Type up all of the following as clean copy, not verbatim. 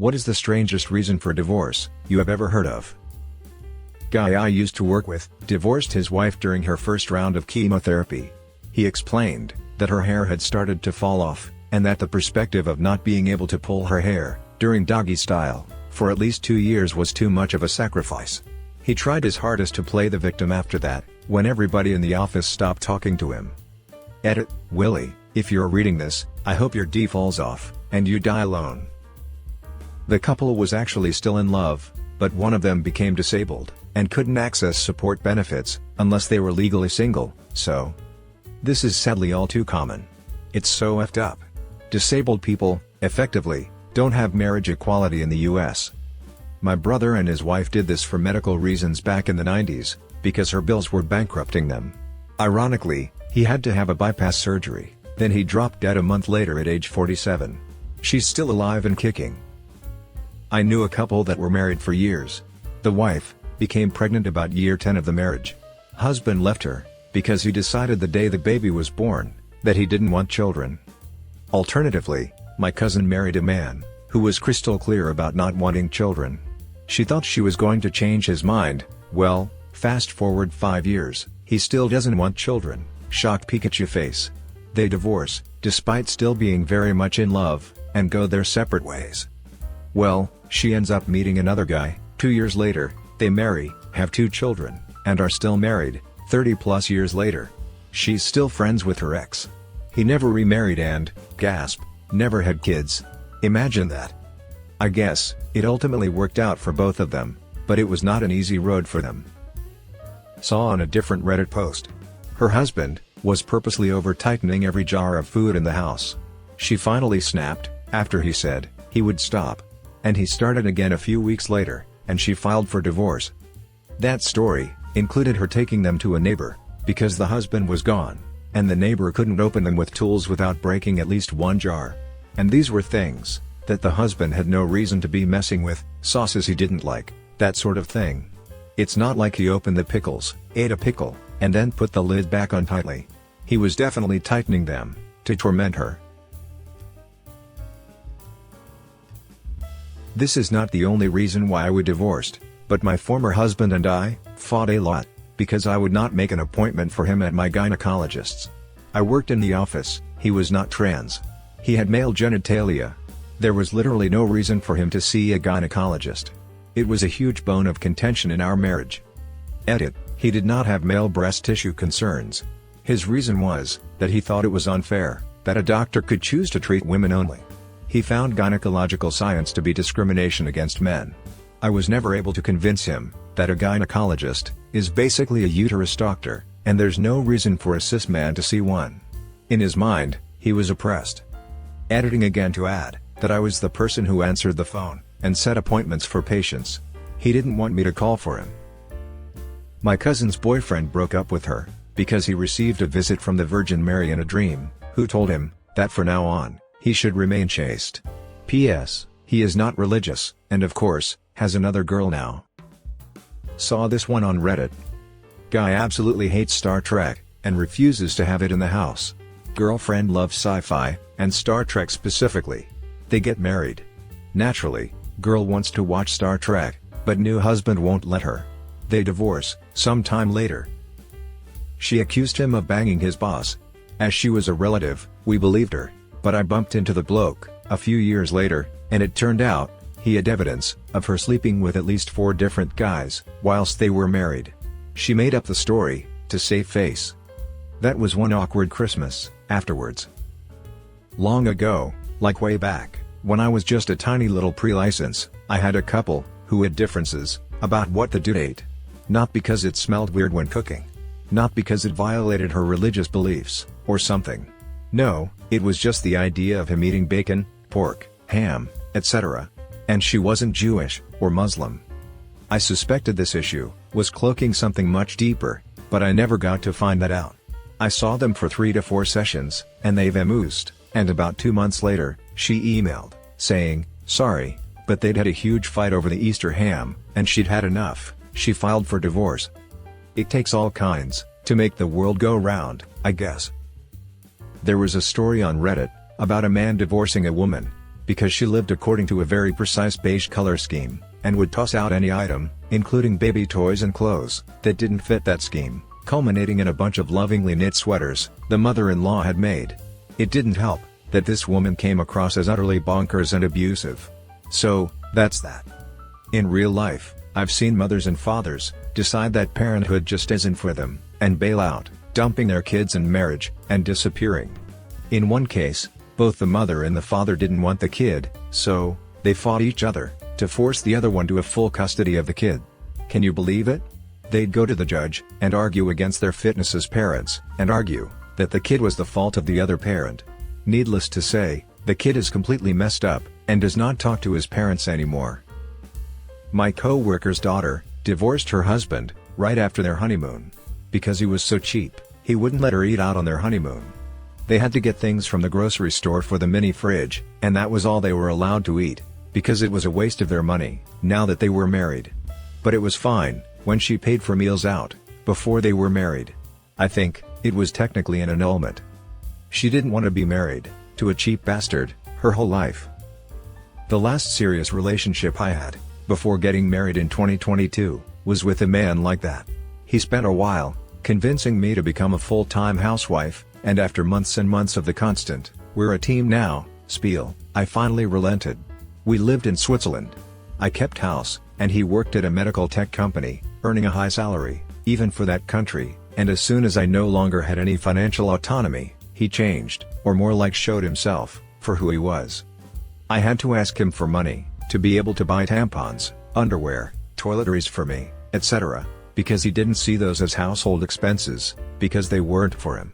What is the strangest reason for divorce you have ever heard of? Guy I used to work with divorced his wife during her first round of chemotherapy. He explained that her hair had started to fall off, and that the perspective of not being able to pull her hair, during doggy style, for at least 2 years was too much of a sacrifice. He tried his hardest to play the victim after that, when everybody in the office stopped talking to him. Edit, Willie, if you're reading this, I hope your D falls off, and you die alone. The couple was actually still in love, but one of them became disabled, and couldn't access support benefits, unless they were legally single, so. This is sadly all too common. It's so effed up. Disabled people, effectively, don't have marriage equality in the US. My brother and his wife did this for medical reasons back in the 90s, because her bills were bankrupting them. Ironically, he had to have a bypass surgery, then he dropped dead a month later at age 47. She's still alive and kicking. I knew a couple that were married for years. The wife became pregnant about year 10 of the marriage. Husband left her, because he decided the day the baby was born, that he didn't want children. Alternatively, my cousin married a man who was crystal clear about not wanting children. She thought she was going to change his mind. Well, fast forward 5 years, he still doesn't want children. Shocked Pikachu face. They divorce, despite still being very much in love, and go their separate ways. Well, she ends up meeting another guy. 2 years later, they marry, have 2 children, and are still married, 30+ years later. She's still friends with her ex. He never remarried and, gasp, never had kids. Imagine that. I guess, it ultimately worked out for both of them, but it was not an easy road for them. Saw on a different Reddit post. Her husband was purposely over-tightening every jar of food in the house. She finally snapped, after he said he would stop. And he started again a few weeks later, and she filed for divorce. That story included her taking them to a neighbor, because the husband was gone, and the neighbor couldn't open them with tools without breaking at least one jar. And these were things that the husband had no reason to be messing with, sauces he didn't like, that sort of thing. It's not like he opened the pickles, ate a pickle, and then put the lid back on tightly. He was definitely tightening them, to torment her. This is not the only reason why we divorced, but my former husband and I fought a lot, because I would not make an appointment for him at my gynecologist's. I worked in the office, he was not trans. He had male genitalia. There was literally no reason for him to see a gynecologist. It was a huge bone of contention in our marriage. Edit, he did not have male breast tissue concerns. His reason was that he thought it was unfair that a doctor could choose to treat women only. He found gynecological science to be discrimination against men. I was never able to convince him that a gynecologist is basically a uterus doctor, and there's no reason for a cis man to see one. In his mind, he was oppressed. Editing again to add that I was the person who answered the phone and set appointments for patients. He didn't want me to call for him. My cousin's boyfriend broke up with her because he received a visit from the Virgin Mary in a dream, who told him that from now on, he should remain chaste. P.S. He is not religious, and of course, has another girl now. Saw this one on Reddit. Guy absolutely hates Star Trek, and refuses to have it in the house. Girlfriend loves sci-fi, and Star Trek specifically. They get married. Naturally, girl wants to watch Star Trek, but new husband won't let her. They divorce, sometime later. She accused him of banging his boss. As she was a relative, we believed her. But I bumped into the bloke a few years later, and it turned out he had evidence of her sleeping with at least 4 different guys whilst they were married. She made up the story to save face. That was one awkward Christmas afterwards. Long ago, like way back, when I was just a tiny little pre-license, I had a couple who had differences about what the dude ate. Not because it smelled weird when cooking. Not because it violated her religious beliefs, or something. No, it was just the idea of him eating bacon, pork, ham, etc. And she wasn't Jewish, or Muslim. I suspected this issue was cloaking something much deeper, but I never got to find that out. I saw them for 3 to 4 sessions, and they vamoosed, and about 2 months later, she emailed, saying, sorry, but they'd had a huge fight over the Easter ham, and she'd had enough. She filed for divorce. It takes all kinds to make the world go round, I guess. There was a story on Reddit about a man divorcing a woman because she lived according to a very precise beige color scheme, and would toss out any item, including baby toys and clothes, that didn't fit that scheme, culminating in a bunch of lovingly knit sweaters the mother-in-law had made. It didn't help that this woman came across as utterly bonkers and abusive. So, that's that. In real life, I've seen mothers and fathers decide that parenthood just isn't for them, and bail out, dumping their kids in marriage, and disappearing. In one case, both the mother and the father didn't want the kid, so they fought each other to force the other one to have full custody of the kid. Can you believe it? They'd go to the judge and argue against their fitness as parents, and argue that the kid was the fault of the other parent. Needless to say, the kid is completely messed up, and does not talk to his parents anymore. My co-worker's daughter divorced her husband right after their honeymoon. Because he was so cheap, he wouldn't let her eat out on their honeymoon. They had to get things from the grocery store for the mini fridge, and that was all they were allowed to eat, because it was a waste of their money, now that they were married. But it was fine when she paid for meals out before they were married. I think it was technically an annulment. She didn't want to be married to a cheap bastard her whole life. The last serious relationship I had before getting married in 2022 was with a man like that. He spent a while convincing me to become a full-time housewife, and after months and months of the constant "we're a team now" spiel, I finally relented. We lived in Switzerland. I kept house, and he worked at a medical tech company, earning a high salary, even for that country, and as soon as I no longer had any financial autonomy, he changed, or more like showed himself, for who he was. I had to ask him for money to be able to buy tampons, underwear, toiletries for me, etc., because he didn't see those as household expenses, because they weren't for him.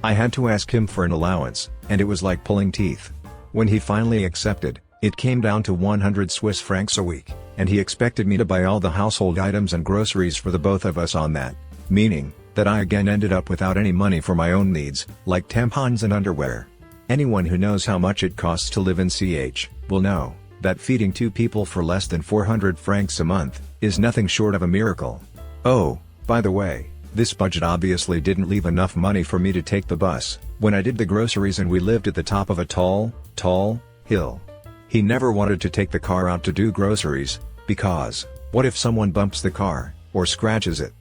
I had to ask him for an allowance, and it was like pulling teeth. When he finally accepted, it came down to 100 Swiss francs a week, and he expected me to buy all the household items and groceries for the both of us on that, meaning that I again ended up without any money for my own needs, like tampons and underwear. Anyone who knows how much it costs to live in CH will know that feeding two people for less than 400 francs a month is nothing short of a miracle. Oh, by the way, this budget obviously didn't leave enough money for me to take the bus when I did the groceries, and we lived at the top of a tall hill. He never wanted to take the car out to do groceries, because what if someone bumps the car, or scratches it?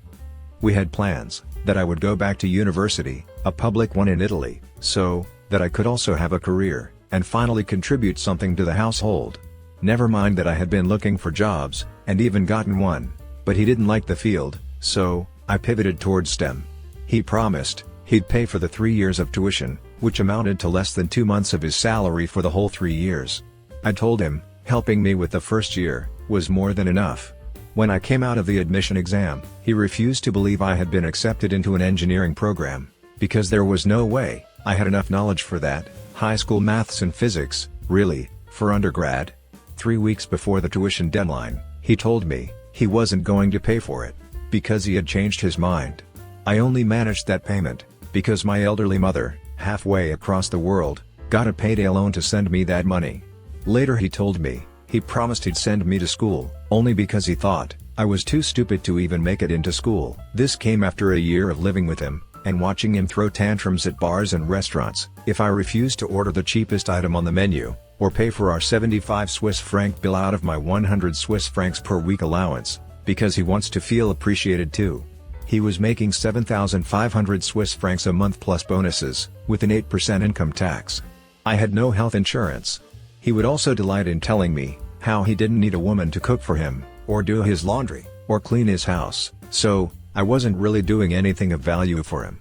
We had plans that I would go back to university, a public one in Italy, so that I could also have a career, and finally contribute something to the household. Never mind that I had been looking for jobs, and even gotten one, but he didn't like the field, so I pivoted towards STEM. He promised he'd pay for the 3 years of tuition, which amounted to less than 2 months of his salary for the whole 3 years. I told him helping me with the first year was more than enough. When I came out of the admission exam, he refused to believe I had been accepted into an engineering program, because there was no way I had enough knowledge for that, high school maths and physics, really, for undergrad. 3 weeks before the tuition deadline, he told me he wasn't going to pay for it, because he had changed his mind. I only managed that payment because my elderly mother, halfway across the world, got a payday loan to send me that money. Later he told me he promised he'd send me to school, only because he thought I was too stupid to even make it into school. This came after a year of living with him, and watching him throw tantrums at bars and restaurants if I refused to order the cheapest item on the menu, or pay for our 75 Swiss franc bill out of my 100 Swiss francs per week allowance, because he wants to feel appreciated too. He was making 7,500 Swiss francs a month plus bonuses, with an 8% income tax. I had no health insurance. He would also delight in telling me how he didn't need a woman to cook for him, or do his laundry, or clean his house, so I wasn't really doing anything of value for him.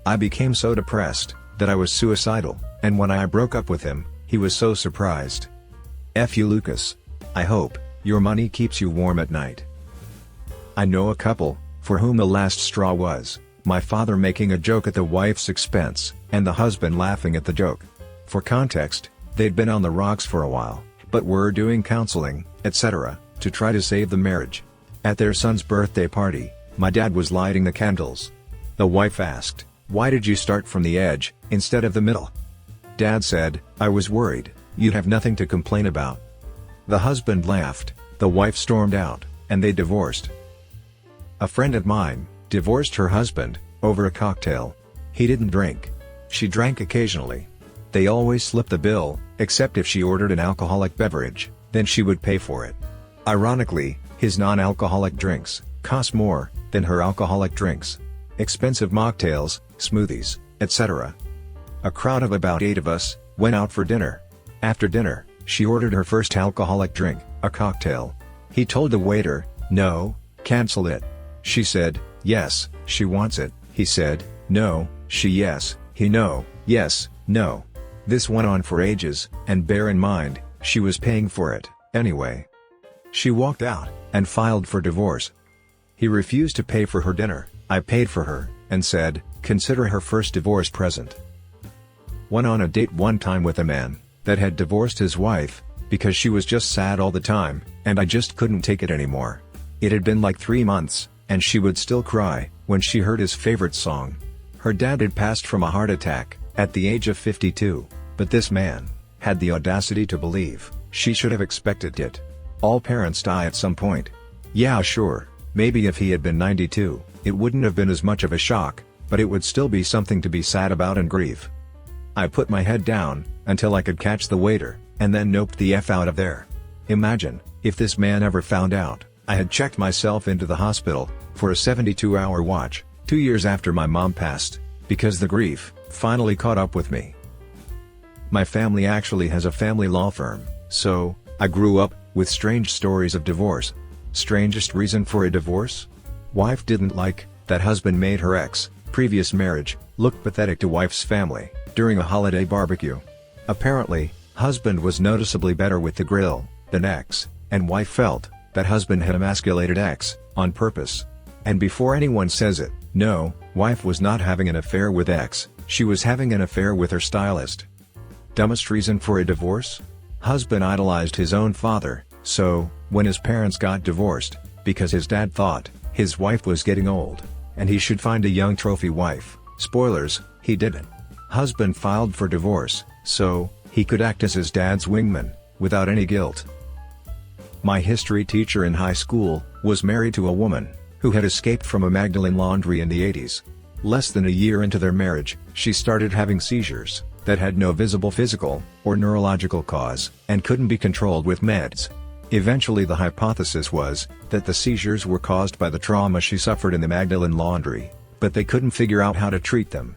I became so depressed that I was suicidal, and when I broke up with him, he was so surprised. F you, Lucas. I hope your money keeps you warm at night. I know a couple for whom the last straw was my father making a joke at the wife's expense, and the husband laughing at the joke. For context, they'd been on the rocks for a while, but were doing counseling, etc., to try to save the marriage. At their son's birthday party, my dad was lighting the candles. The wife asked, "Why did you start from the edge instead of the middle?" Dad said, "I was worried you'd have nothing to complain about." The husband laughed, the wife stormed out, and they divorced. A friend of mine divorced her husband over a cocktail. He didn't drink. She drank occasionally. They always slipped the bill, except if she ordered an alcoholic beverage, then she would pay for it. Ironically, his non-alcoholic drinks cost more than her alcoholic drinks. Expensive mocktails, smoothies, etc. A crowd of about 8 of us went out for dinner. After dinner, she ordered her first alcoholic drink, a cocktail. He told the waiter, "No, cancel it." She said, "Yes, she wants it." He said, "No, she yes, he no, yes, no." This went on for ages, and bear in mind, she was paying for it anyway. She walked out and filed for divorce. He refused to pay for her dinner. I paid for her, and said, "Consider her first divorce present." Went on a date one time with a man that had divorced his wife because she was just sad all the time, and I just couldn't take it anymore. It had been like 3 months, and she would still cry when she heard his favorite song. Her dad had passed from a heart attack at the age of 52, but this man had the audacity to believe she should have expected it. All parents die at some point. Yeah, sure, maybe if he had been 92, it wouldn't have been as much of a shock, but it would still be something to be sad about and grieve. I put my head down until I could catch the waiter, and then noped the F out of there. Imagine if this man ever found out I had checked myself into the hospital for a 72-hour watch 2 years after my mom passed, because the grief finally caught up with me. My family actually has a family law firm, so I grew up with strange stories of divorce. Strangest reason for a divorce? Wife didn't like that husband made her previous marriage look pathetic to wife's family during a holiday barbecue. Apparently, husband was noticeably better with the grill than ex, and wife felt that husband had emasculated ex on purpose. And before anyone says it, no, wife was not having an affair with ex, she was having an affair with her stylist. Dumbest reason for a divorce? Husband idolized his own father, so when his parents got divorced, because his dad thought his wife was getting old and he should find a young trophy wife, spoilers, he didn't. Husband filed for divorce so he could act as his dad's wingman without any guilt. My history teacher in high school was married to a woman who had escaped from a Magdalene laundry in the 80s. Less than a year into their marriage, she started having seizures that had no visible physical or neurological cause and couldn't be controlled with meds. Eventually the hypothesis was that the seizures were caused by the trauma she suffered in the Magdalene laundry, but they couldn't figure out how to treat them.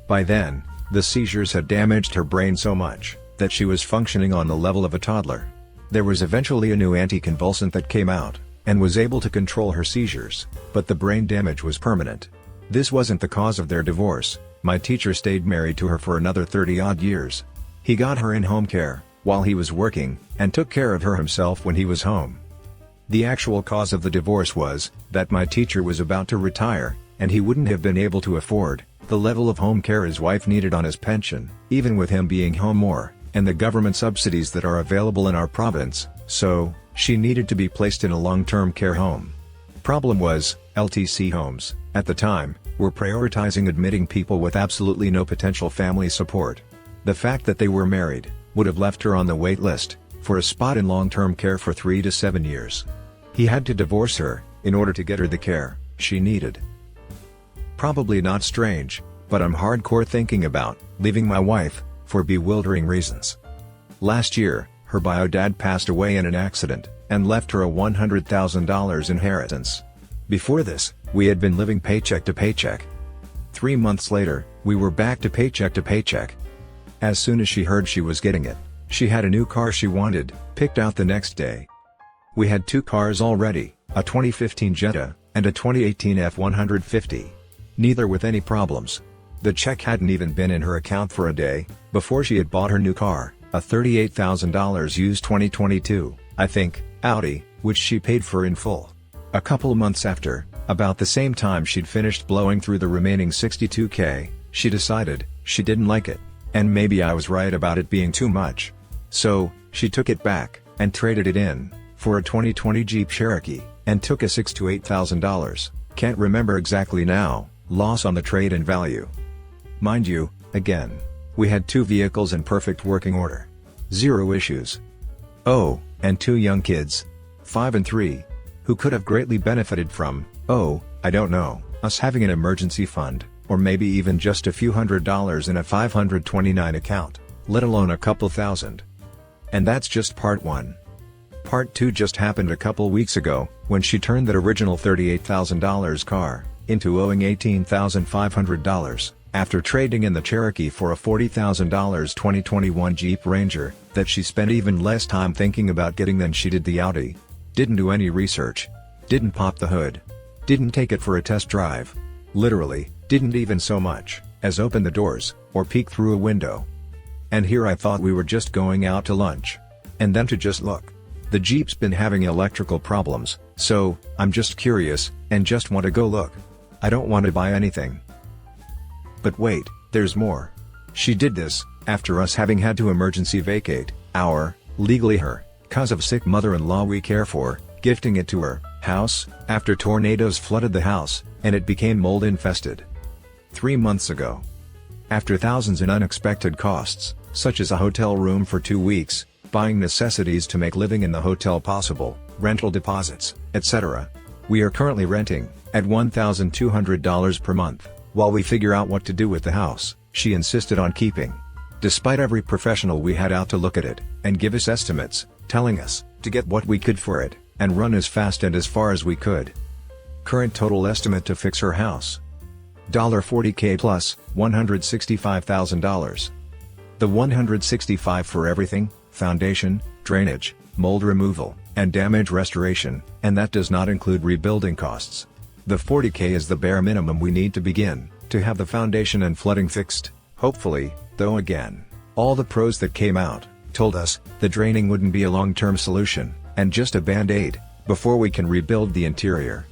By then, the seizures had damaged her brain so much that she was functioning on the level of a toddler. There was eventually a new anticonvulsant that came out and was able to control her seizures, but the brain damage was permanent. This wasn't the cause of their divorce. My teacher stayed married to her for another 30-odd years. He got her in home care while he was working, and took care of her himself when he was home. The actual cause of the divorce was that my teacher was about to retire, and he wouldn't have been able to afford the level of home care his wife needed on his pension, even with him being home more, and the government subsidies that are available in our province, so she needed to be placed in a long-term care home. Problem was, LTC homes, at the time, were prioritizing admitting people with absolutely no potential family support. The fact that they were married would have left her on the wait list for a spot in long-term care for 3 to 7 years. He had to divorce her in order to get her the care she needed. Probably not strange, but I'm hardcore thinking about leaving my wife for bewildering reasons. Last year, her bio dad passed away in an accident and left her a $100,000 inheritance. Before this, we had been living paycheck to paycheck. 3 months later, we were back to paycheck. As soon as she heard she was getting it, she had a new car she wanted, picked out the next day. We had 2 cars already, a 2015 Jetta, and a 2018 F-150. Neither with any problems. The check hadn't even been in her account for a day, before she had bought her new car, a $38,000 used 2022, I think, Audi, which she paid for in full. A couple months after, about the same time she'd finished blowing through the remaining $62K, she decided she didn't like it. And maybe I was right about it being too much. So, she took it back, and traded it in for a 2020 Jeep Cherokee, and took a $6,000 to $8,000, can't remember exactly now, loss on the trade-in value. Mind you, again, we had 2 vehicles in perfect working order. 0 issues. Oh, and 2 young kids, 5 and 3, who could have greatly benefited from, I don't know, us having an emergency fund, or maybe even just a few $100s in a 529 account. let alone a couple thousand. And that's just part 1. Part 2 just happened a couple weeks ago, when she turned that original $38,000 car into owing $18,500, after trading in the Cherokee for a $40,000 2021 Jeep Ranger that she spent even less time thinking about getting than she did the Audi. Didn't do any research. Didn't pop the hood. Didn't take it for a test drive. Literally, didn't even so much as open the doors, or peek through a window. And here I thought we were just going out to lunch. And then to just look. The Jeep's been having electrical problems, so I'm just curious, and just want to go look. I don't want to buy anything. But wait, there's more. She did this after us having had to emergency vacate our, legally her, cause of sick mother-in-law we care for, gifting it to her house after tornadoes flooded the house, and it became mold infested. 3 months ago. After thousands in unexpected costs, such as a hotel room for 2 weeks, buying necessities to make living in the hotel possible, rental deposits, etc. We are currently renting at $1,200 per month, while we figure out what to do with the house she insisted on keeping. Despite every professional we had out to look at it, and give us estimates, telling us to get what we could for it, and run as fast and as far as we could. Current total estimate to fix her house. $40K plus $165,000. The $165 for everything, foundation, drainage, mold removal, and damage restoration, and that does not include rebuilding costs. The $40K is the bare minimum we need to begin to have the foundation and flooding fixed, hopefully, though again, all the pros that came out told us the draining wouldn't be a long-term solution, and just a band-aid, before we can rebuild the interior.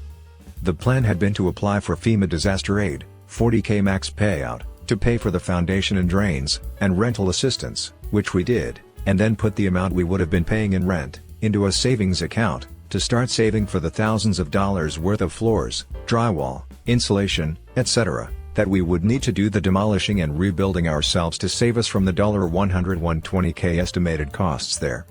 The plan had been to apply for FEMA disaster aid, $40K max payout, to pay for the foundation and drains, and rental assistance, which we did, and then put the amount we would have been paying in rent into a savings account, to start saving for the thousands of dollars worth of floors, drywall, insulation, etc., that we would need to do the demolishing and rebuilding ourselves to save us from the $120K estimated costs there.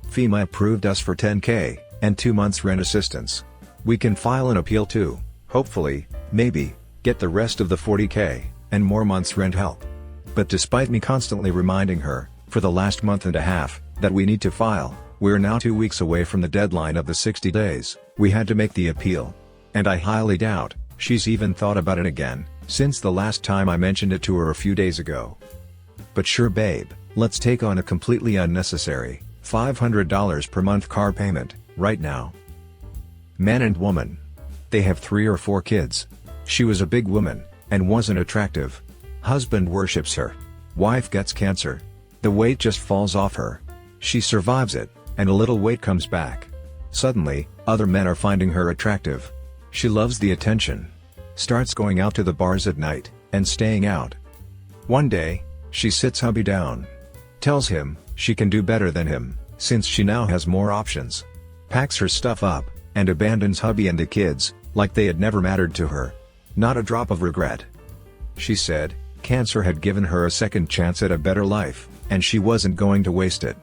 FEMA approved us for $10K, and 2 months rent assistance. We can file an appeal too, hopefully, maybe, get the rest of the $40K, and more months rent help. But despite me constantly reminding her, for the last month and a half, that we need to file, we're now 2 weeks away from the deadline of the 60 days, we had to make the appeal. And I highly doubt she's even thought about it again, since the last time I mentioned it to her a few days ago. But sure babe, let's take on a completely unnecessary, $500 per month car payment, right now. Man and woman. They have 3 or 4 kids. She was a big woman, and wasn't attractive. Husband worships her. Wife gets cancer. The weight just falls off her. She survives it, and a little weight comes back. Suddenly, other men are finding her attractive. She loves the attention. Starts going out to the bars at night, and staying out. One day, she sits hubby down. Tells him she can do better than him, since she now has more options. Packs her stuff up, and abandons hubby and the kids, like they had never mattered to her. Not a drop of regret. She said, cancer had given her a second chance at a better life, and she wasn't going to waste it.